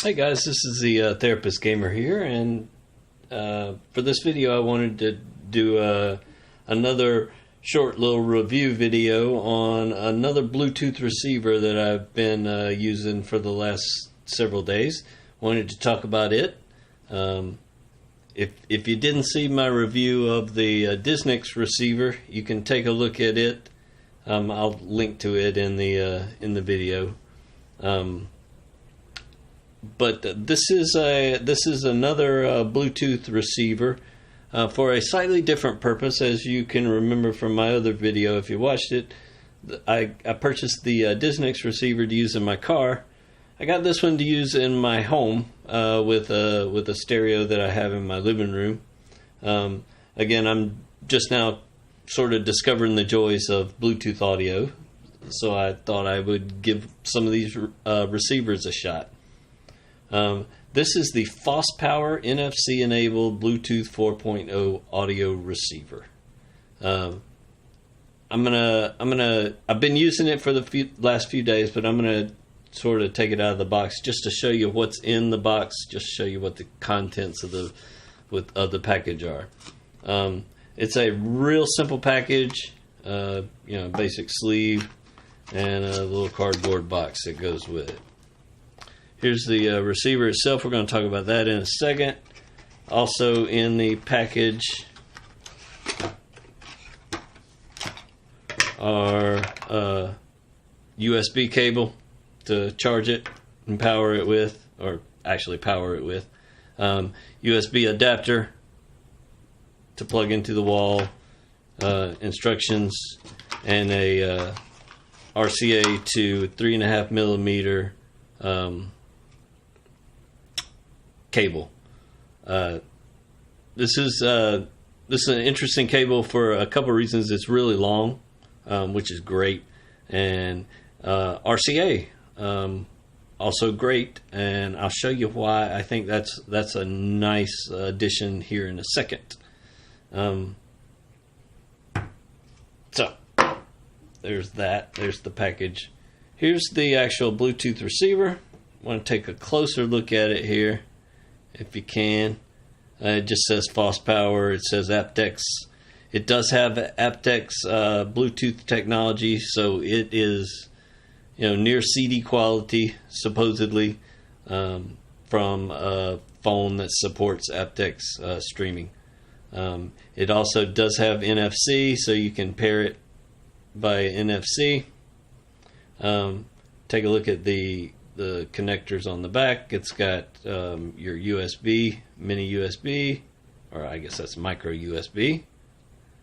Hey guys, this is the Therapist Gamer here, and for this video I wanted to do another short little review video on another Bluetooth receiver that I've been using for the last several days. Wanted to talk about it. If you didn't see my review of the Disnix receiver, you can take a look at it. I'll link to it in the video. But this is another Bluetooth receiver for a slightly different purpose. As you can remember from my other video, if you watched it, I purchased the Disnix receiver to use in my car. I got this one to use in my home with a stereo that I have in my living room. Again, I'm just now sort of discovering the joys of Bluetooth audio, so I thought I would give some of these receivers a shot. This is the Fospower NFC-enabled Bluetooth 4.0 audio receiver. I've been using it for the last few days, but I'm gonna sort of take it out of the box just to show you what's in the box, just show you what the contents of the package are. It's a real simple package, basic sleeve and a little cardboard box that goes with it. Here's the receiver itself. We're going to talk about that in a second. Also in the package are USB cable to charge it and power it with, or actually power it with. USB adapter to plug into the wall. Instructions and a RCA to 3.5 millimeter cable. This is an interesting cable for a couple of reasons. It's really long, which is great, and RCA also great, and I'll show you why I think that's a nice addition here in a second. So there's that. There's the package. Here's the actual Bluetooth receiver. I want to take a closer look at it here, if you can. It just says Fospower. It says aptX. It does have aptX Bluetooth technology, so it is, near CD quality, supposedly, from a phone that supports aptX streaming. It also does have NFC, so you can pair it by NFC. Take a look at the connectors on the back. It's got your USB, mini USB, or I guess that's micro USB.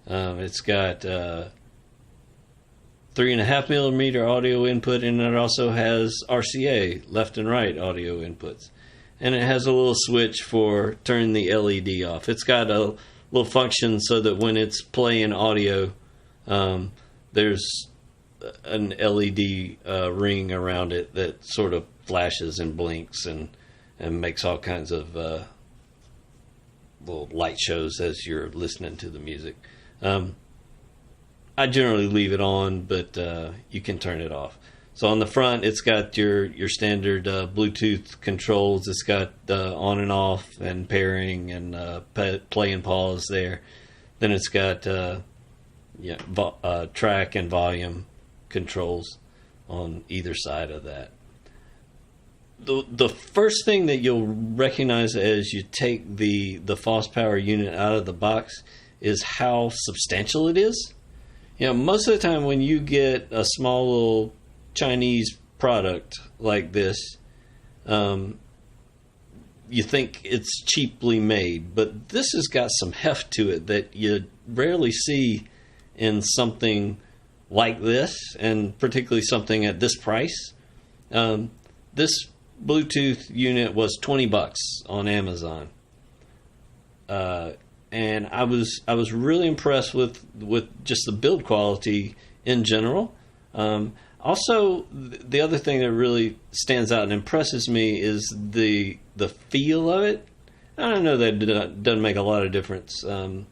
It's got 3.5 millimeter audio input, and it also has RCA, left and right audio inputs. And it has a little switch for turning the LED off. It's got a little function so that when it's playing audio, there's an LED ring around it that sort of flashes and blinks and makes all kinds of little light shows as you're listening to the music. I generally leave it on, but you can turn it off. So on the front, it's got your standard Bluetooth controls. It's got on and off and pairing and play and pause there. Then it's got track and volume controls on either side of that. The first thing that you'll recognize as you take the Fospower unit out of the box is how substantial it is. Most of the time when you get a small little Chinese product like this, you think it's cheaply made, but this has got some heft to it that you rarely see in something like this, and particularly something at this price. This Bluetooth unit was $20 on Amazon, and I was really impressed with just the build quality in general. Also, the other thing that really stands out and impresses me is the feel of it. I don't know that it doesn't make a lot of difference, in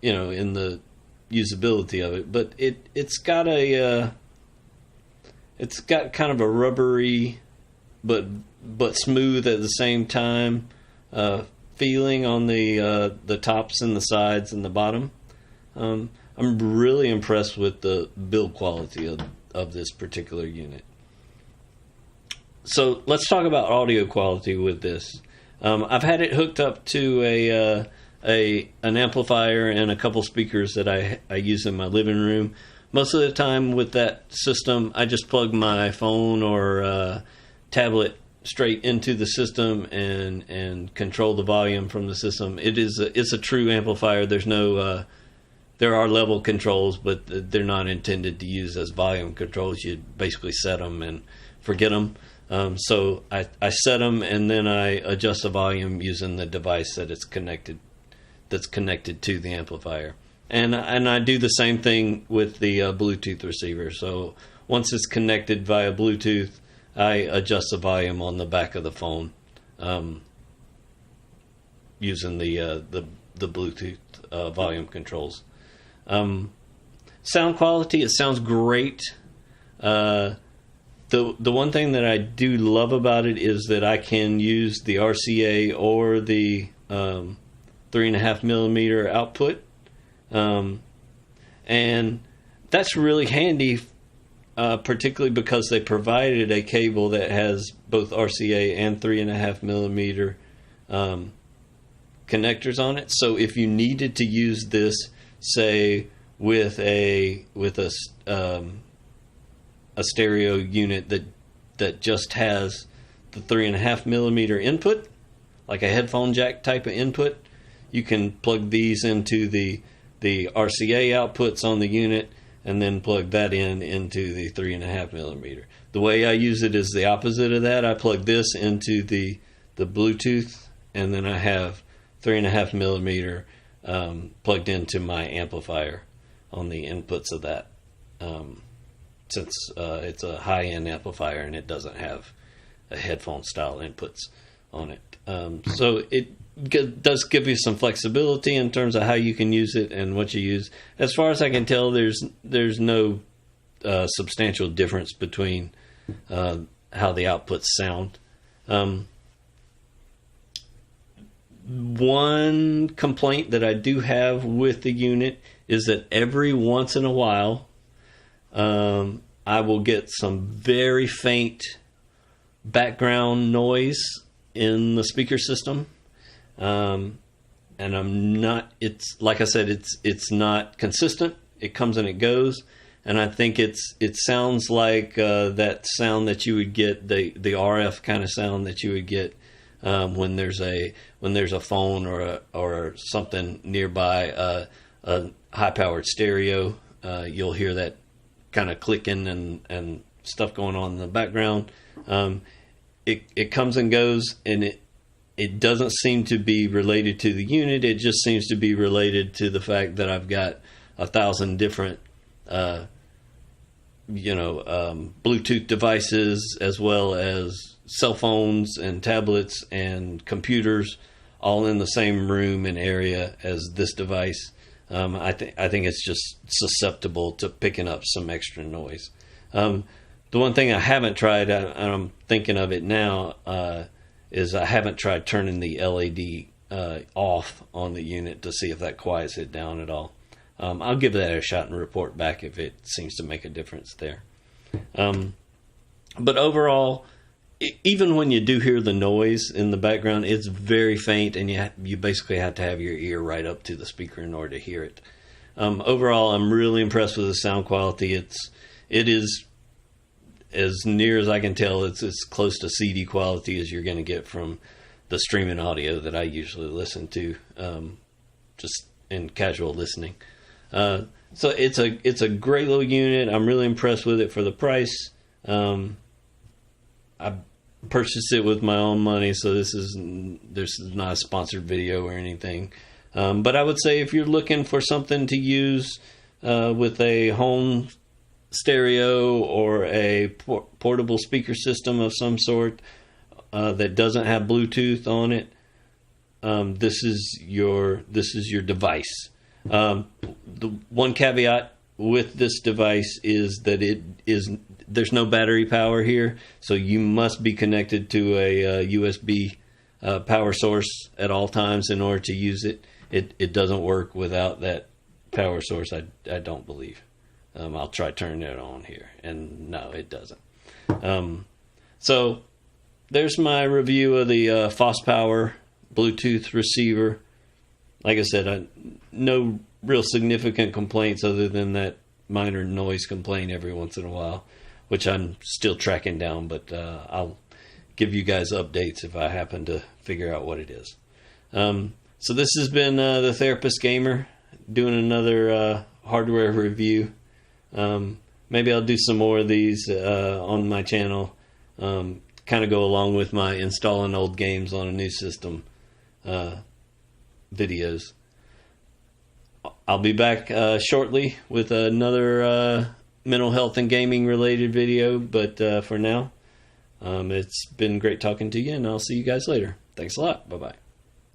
the usability of it, but it's got kind of a rubbery but but smooth at the same time feeling on the tops and the sides and the bottom. I'm really impressed with the build quality of this particular unit. So let's talk about audio quality with this. I've had it hooked up to an amplifier and a couple speakers that I use in my living room. Most of the time with that system, I just plug my phone or tablet straight into the system and control the volume from the system. It's a true amplifier. There's no there are level controls, but they're not intended to use as volume controls. You basically set them and forget them. So I set them and then I adjust the volume using the device that's connected to the amplifier. And I do the same thing with the Bluetooth receiver. So once it's connected via Bluetooth, I adjust the volume on the back of the phone using the Bluetooth volume controls. Sound quality, it sounds great. The one thing that I do love about it is that I can use the RCA or the 3.5 millimeter output, and that's really handy, particularly because they provided a cable that has both RCA and 3.5 millimeter connectors on it. So if you needed to use this, say with a stereo unit that just has the 3.5 millimeter input, like a headphone jack type of input, you can plug these into the RCA outputs on the unit and then plug that into the 3.5 millimeter. The way I use it is the opposite of that. I plug this into the Bluetooth, and then I have 3.5 millimeter plugged into my amplifier on the inputs of that. Since it's a high-end amplifier and it doesn't have a headphone style inputs on it. So it does give you some flexibility in terms of how you can use it and what you use. As far as I can tell, there's no substantial difference between how the outputs sound. One complaint that I do have with the unit is that every once in a while I will get some very faint background noise in the speaker system, and I'm not. It's like I said, it's not consistent. It comes and it goes, and I think it sounds like that sound that you would get, the RF kind of sound that you would get when there's a phone or something nearby, a high powered stereo. You'll hear that kind of clicking and stuff going on in the background. It comes and goes, and it doesn't seem to be related to the unit. It just seems to be related to the fact that I've got 1,000 different Bluetooth devices, as well as cell phones and tablets and computers all in the same room and area as this device. I think it's just susceptible to picking up some extra noise. The one thing I haven't tried, and I'm thinking of it now, is I haven't tried turning the LED off on the unit to see if that quiets it down at all. I'll give that a shot and report back if it seems to make a difference there. But overall, even when you do hear the noise in the background, it's very faint, and you basically have to have your ear right up to the speaker in order to hear it. Overall, I'm really impressed with the sound quality. It is, as near as I can tell, it's as close to CD quality as you're going to get from the streaming audio that I usually listen to, just in casual listening. So it's a great little unit. I'm really impressed with it for the price. I purchased it with my own money, so this is not a sponsored video or anything. But I would say if you're looking for something to use with a home stereo or a portable speaker system of some sort that doesn't have Bluetooth on it, this is your device. The one caveat with this device is that there's no battery power here, so you must be connected to a USB power source at all times in order to use it. It doesn't work without that power source, I don't believe. I'll try turning it on here, and no, it doesn't. So there's my review of the Fospower Bluetooth receiver. Like I said, no real significant complaints other than that minor noise complaint every once in a while, which I'm still tracking down, but I'll give you guys updates if I happen to figure out what it is. So this has been the Therapist Gamer doing another hardware review. Maybe I'll do some more of these on my channel, kind of go along with my installing old games on a new system videos. I'll be back shortly with another mental health and gaming related video, but for now, it's been great talking to you, and I'll see you guys later. Thanks a lot. Bye-bye.